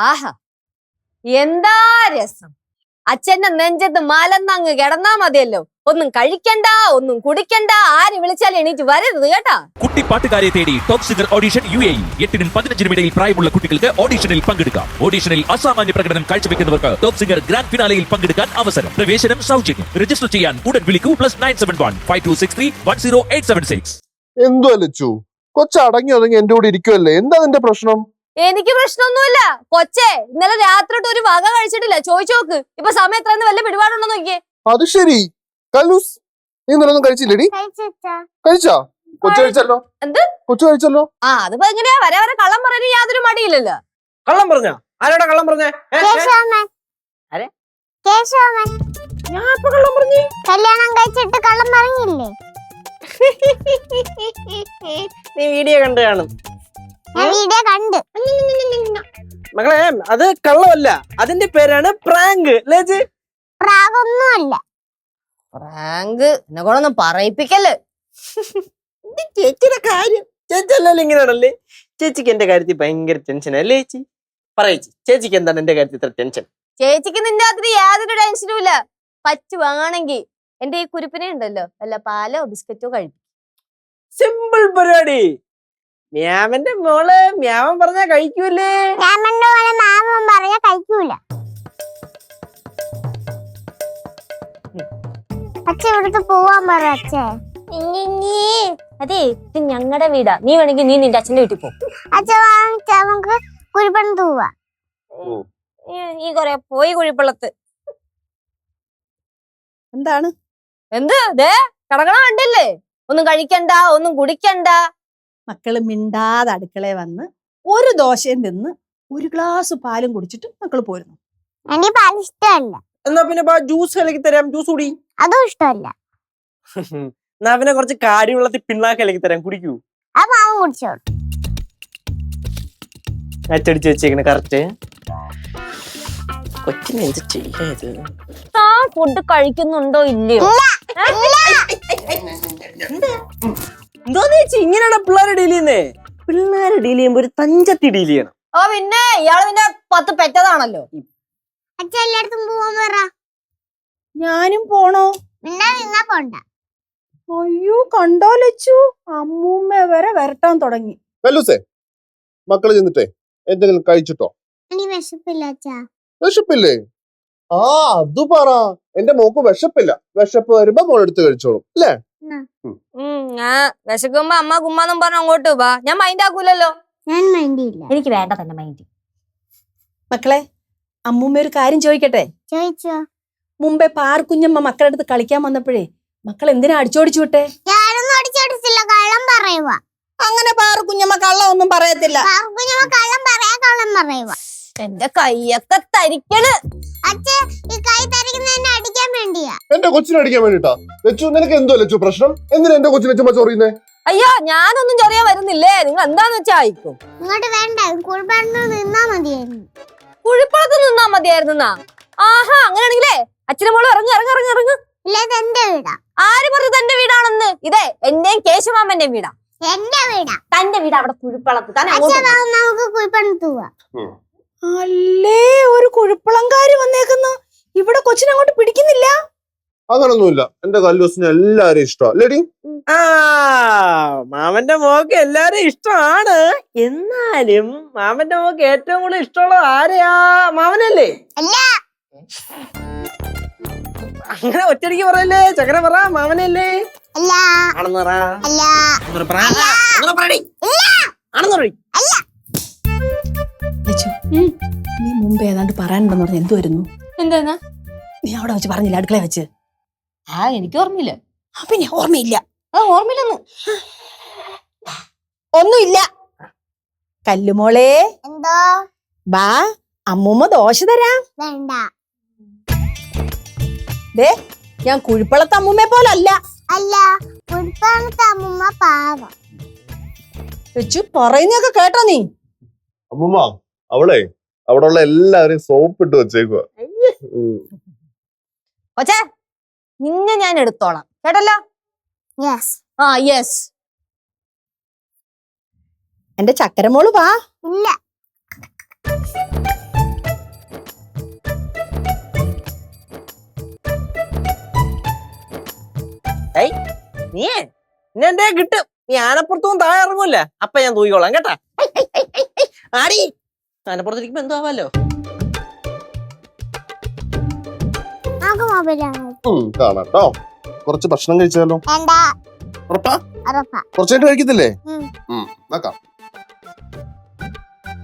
ആഹാ എന്താ രസം. അച്ഛന്റെ നെഞ്ചത്ത് മലന്നങ്ങ് കിടന്നാ മതിയല്ലോ. ഒന്നും കഴിക്കണ്ട, ഒന്നും കുടിക്കണ്ട, ആര് വിളിച്ചാലും എണീറ്റ് വരരുത് കേട്ടാ. കുട്ടിപ്പാട്ടുകാരെ തേടി ടോപ് സിംഗർ ഓഡിഷൻ UAE 8-നും 15-നും ഇടയിൽ പ്രായമുള്ള കുട്ടികൾക്ക് ഓഡിഷനിൽ പങ്കെടുക്കാം. ഓഡിഷനിൽ അസാമാന്യ പ്രകടനം കാഴ്ചവെക്കുന്നവർക്ക് ടോപ് സിംഗർ ഗ്രാൻഡ് ഫിനാലയിൽ പങ്കെടുക്കാൻ അവസരം. പ്രവേശനം സൗജന്യം. രജിസ്റ്റർ ചെയ്യാൻ ഉടൻ വിളിക്കൂ +971 5263 10876. എന്തോ ലച്ചു, കൊച്ചടങ്ങി ഒതുങ്ങി എന്റെ കൂടെ ഇരിക്കുവല്ലേ, എന്താ നിന്റെ പ്രശ്നം? എനിക്ക് പ്രശ്നമൊന്നുമില്ല. കൊച്ചേ ഇന്നലെ രാത്രിട്ട് ഒരു വക കഴിച്ചിട്ടില്ല. ചോദിച്ചു നോക്ക്, ഇപ്പൊ സമയം എത്ര വല്ല പിടിപാടുണ്ടോ നോക്കിയേ. അത് ശരി. കല്ലൂസ്, നീ ഇന്നലൊന്നും കഴിച്ചില്ലേടി? കഴിച്ചാ? കൊച്ചു കഴിച്ചല്ലോ. എന്ത് കൊച്ചു കഴിച്ചല്ലോ? ആ അതിപ്പോ എങ്ങനെയാ വരെ വരെ കള്ളം പറയാൻ യാതൊരു മടിയില്ലല്ലോ. കള്ളം പറഞ്ഞ ആരോടാ കള്ളം പറഞ്ഞേ? ഞാൻ ഇപ്പൊ കള്ളം പറഞ്ഞു. കല്യാണം കഴിച്ചിട്ട് കള്ളം പറഞ്ഞില്ലേ? നീ വീഡിയോ കണ്ടു കാണും. വീഡിയോ കണ്ട്. മകളെ അത് കള്ളമല്ല, അതിന്റെ പേരാണ് പ്രാങ്ക്. പ്രാഗൊന്നുമല്ല. പ്രാങ്ക് എന്നെ കൂടെ പറയിപ്പിക്കല്ലേ. ചേച്ചിയുടെ കാര്യം ചേച്ചി ഇങ്ങനെയാണല്ലേ. ചേച്ചിക്ക് എന്റെ കാര്യത്തിൽ ഭയങ്കര ടെൻഷൻ അല്ലേ ചേച്ചി? പറയേച്ചി, ചേച്ചിക്ക് എന്താണ് എന്റെ കാര്യത്തിൽ ഇത്ര ടെൻഷൻ? ചേച്ചിക്ക് നിന്റെ അത്ര യാതൊരു ടെൻഷനും ഇല്ല. പറ്റുവാണെങ്കിൽ എന്റെ ഈ കുരിപ്പിനെ ഉണ്ടല്ലോ വല്ല പാലോ ബിസ്ക്കറ്റോ കഴിക്കും. സിമ്പിൾ പരിപാടി. മ്യാമന്റെ മോള് മ്യാമൻ പറഞ്ഞാ കഴിക്കൂലേ? മ്യാമന്റെ മോളെ മാമൻ പറഞ്ഞാ കഴിക്കൂല. അച്ഛ ഇവിടുത്തെ പോവാൻ പറ. അച്ഛേ അതെ ഇത് ഞങ്ങളുടെ വീടാ. നീ വേണമെങ്കിൽ നീ നിന്റെ അച്ഛന്റെ വീട്ടിൽ പോ. അച്ഛ വാങ്ങിച്ച നമുക്ക് കുരിപ്പണം തൂവാ. നീ കൊറേ പോയി കുഴിപ്പള്ളത്ത്. എന്താണ് എന്ത് ദേ കടകണ കണ്ടില്ലേ? ഒന്നും കഴിക്കണ്ട, ഒന്നും കുടിക്കണ്ട. മക്കള് മിണ്ടാതെ അടുക്കളയിൽ വന്ന് ഒരു ദോശയും തിന്ന് ഒരു ഗ്ലാസ് പാലും കുടിച്ചിട്ട് മക്കള് പോരുന്നു. എനിക്ക് പാൽ ഇഷ്ടമല്ല. എന്നാ പിന്നെ ജ്യൂസ് കലക്കി തരാം, ജ്യൂസ് കുടി. അതും ഇഷ്ടമല്ല. എന്നാ പിന്നെ കുറച്ച് കാടി വെള്ളത്തിൽ പിണ്ണാക്ക് കലക്കി തരാം, കുടിക്കൂ. ആ മാമൻ കുടിച്ചോളൂ. അച്ചടിച്ച് വെച്ചേക്കണ കറക്റ്റ്. കൊച്ചിനെ എന്ത് ചെയ്യാത്? ഫുഡ് കഴിക്കുന്നുണ്ടോ ഇല്ലയോ? എന്തോന്ന് ചേച്ചി ഇങ്ങനെയാണ് പിള്ളേരെ ഡീൽ ചെയ്യുന്നേ? പിള്ളേരെ ഡീൽ ചെയ്യുമ്പോ ഒരു തഞ്ചത്തി ഡീൽ ചെയ്യണം. ഓ പിന്നെ ഇയാള് പിന്നെ 10 പെറ്റതാണല്ലോ. അച്ഛ എല്ലായിടത്തും പോവാൻ പറ. ഞാനും പോണോ? നിന്നാ പോണ്ട. അയ്യോ കണ്ടോ ലച്ചു, അമ്മൂമ്മ വരെ വരട്ടാൻ തുടങ്ങി. കല്ലൂസേ, മക്കള് ചെന്നിട്ടേ എന്തെങ്കിലും കഴിച്ചിട്ടോ? എനിക്ക് വിശപ്പില്ല അച്ഛാ. വിശപ്പില്ലേ? ആ അത് പറ. എന്റെ മോക്ക് വിശപ്പില്ല. വിശപ്പ് വരുമ്പോ മോളെടുത്ത് കഴിച്ചോളും അല്ലേ? ഞാൻ വിശക്കുമ്പോ അമ്മ കുമ്മാന്നും പറഞ്ഞ അങ്ങോട്ട് വാ. ഞാൻ മൈൻഡ് ആക്കൂലല്ലോ. ഞാൻ മൈൻഡ് ഇല്ല. എനിക്ക് വേണ്ട തന്നെ മൈൻഡ്. മക്കളെ, അമ്മൂമ്മ ഒരു കാര്യം ചോദിക്കട്ടെ? ചോദിച്ചോ. മുമ്പേ പാർക്കുഞ്ഞമ്മ മക്കളുടെ അടുത്ത് കളിക്കാൻ വന്നപ്പോഴേ മക്കൾ എന്തിനാ അടിച്ചോടിച്ചു വിട്ടെ? ഞാനൊന്നും അടിച്ചോടിച്ചില്ല, കള്ളം പറയുക. അങ്ങനെ പാർക്കുഞ്ഞമ്മ കള്ളം ഒന്നും പറയത്തില്ല. പാർക്കുഞ്ഞമ്മ കള്ളം പറയാ, കള്ളം പറയുക. എന്റെ കൈയൊക്കെ തരിക്കണ്. അച്ഛ ഈ കൈ തരിക്കുന്നതിനെ അടിക്കാൻ വേണ്ടിയാ. എന്റെ കൊച്ചിനെ അടിക്കാൻ വേണ്ടിട്ടാ? ലച്ചു, നിനക്ക് എന്തോ ലച്ചു പ്രശ്നം? എന്തിനാ എന്റെ കൊച്ചിനെ ചുമ്മാ ചൊറിയുന്നേ? അയ്യോ ഞാനൊന്നും ചൊറിയാൻ വരുന്നില്ലേ. നിങ്ങൾ എന്താന്ന് വെച്ചാ ആയിക്കും. ഇങ്ങോട്ട് വേണ്ട, കുഴിപ്പണത്ത് നിന്നാ മതിയായിരുന്നു. കുഴിപ്പളത്ത് നിന്നാ മതിയായിരുന്നാ? ആഹാ അങ്ങനെയാണെങ്കിലേ അച്ഛനും മോളും ഇറങ്ങി ഇറങ്ങി ഇറങ്ങി ഇറങ്ങി. ഇല്ല, ഇത് എന്റെ വീടാ. ആര് പറഞ്ഞു തന്റെ വീടാണെന്ന്? ഇതേ എന്റെയും കേശവമാമന്റെയും വീടാ. എന്റെ വീടാ. തന്റെ വീട് അവിടെ കുഴിപ്പളത്ത്. നമുക്ക് കുഴിപ്പണത്ത് പോവാ. അല്ലേ ഒരു കുഴിപ്പളങ്കാരി വന്നേക്കുന്നു. ഇവിടെ കൊച്ചിനെ അങ്ങോട്ട് പിടിക്കുന്നില്ല. അങ്ങനൊന്നുമില്ല. എന്റെ കല്ലൂസിന് എല്ലാരും ഇഷ്ടമാണ്. ആ മാമന്റെ മോക്ക് എല്ലാരും ഇഷ്ടമാണ്. എന്നാലും മാമന്റെ മോക്ക് ഏറ്റവും കൂടുതൽ ഇഷ്ടമുള്ളത് ആരെയാ? മാമനല്ലേ? അല്ല, അങ്ങനെ ഒറ്റടിക്ക് പറയല്ലേ, ചക്കര പറ. മാമനല്ലേ? അല്ല, ആണെന്ന് പറ. അല്ല, ലച്ചു, നീ മുമ്പ് ഏതാണ്ട് പറയാനുണ്ടെന്ന് പറഞ്ഞ എന്തുവായിരുന്നു? എന്താ? നീ അവിടെ വെച്ച് പറഞ്ഞില്ല, അടുക്കള വെച്ച്? എനിക്ക് ഓർമ്മയില്ല. പിന്നെ ഓർമ്മയില്ല? ഓർമ്മയില്ലൊന്നും ഒന്നുമില്ല. കല്ലുമോളെ, എന്തോ? ബാ, അമ്മൂമ്മ ദോശ തരാം. വേണ്ട. ദേ, ഞാൻ കുഴിപ്പളത്തെ അമ്മൂമ്മയെ പോലല്ല. അല്ല, കുഴിപ്പണത്തെ അമ്മൂമ്മ പാവം. ലച്ചു പറയുന്നൊക്കെ കേട്ടോ നീ? അമ്മൂമ്മ, അവളെ അവിടെ ഉള്ള എല്ലാവരും സോപ്പിട്ട് വെച്ചേക്കുക. കൊച്ചേ നിന്നെ ഞാൻ എടുത്തോളാം കേട്ടല്ലോ. യെസ്. ആ യെസ്. എന്റെ ചക്കരമോള് വാ. ഇല്ല. നീ എന്നെ എന്റെ കിട്ടും. നീ ആനപ്പുറത്തും താഴെ ഇറങ്ങൂല്ലേ, അപ്പൊ ഞാൻ തൂയിക്കോളാം കേട്ടാ. ആടി ആനപ്പുറത്തിരിക്കുമ്പോ എന്തോ ആവാലോ. നമുക്ക് മൊബൈൽ കാണാം. കാണാം കേട്ടോ. കുറച്ച് ഭക്ഷണം കഴിച്ചാലോ? വേണ്ട. ഉറപ്പാ? ഉറപ്പാ. കുറച്ചായിട്ട് കഴിക്കത്തില്ലേ? ഉം. നോക്കാം.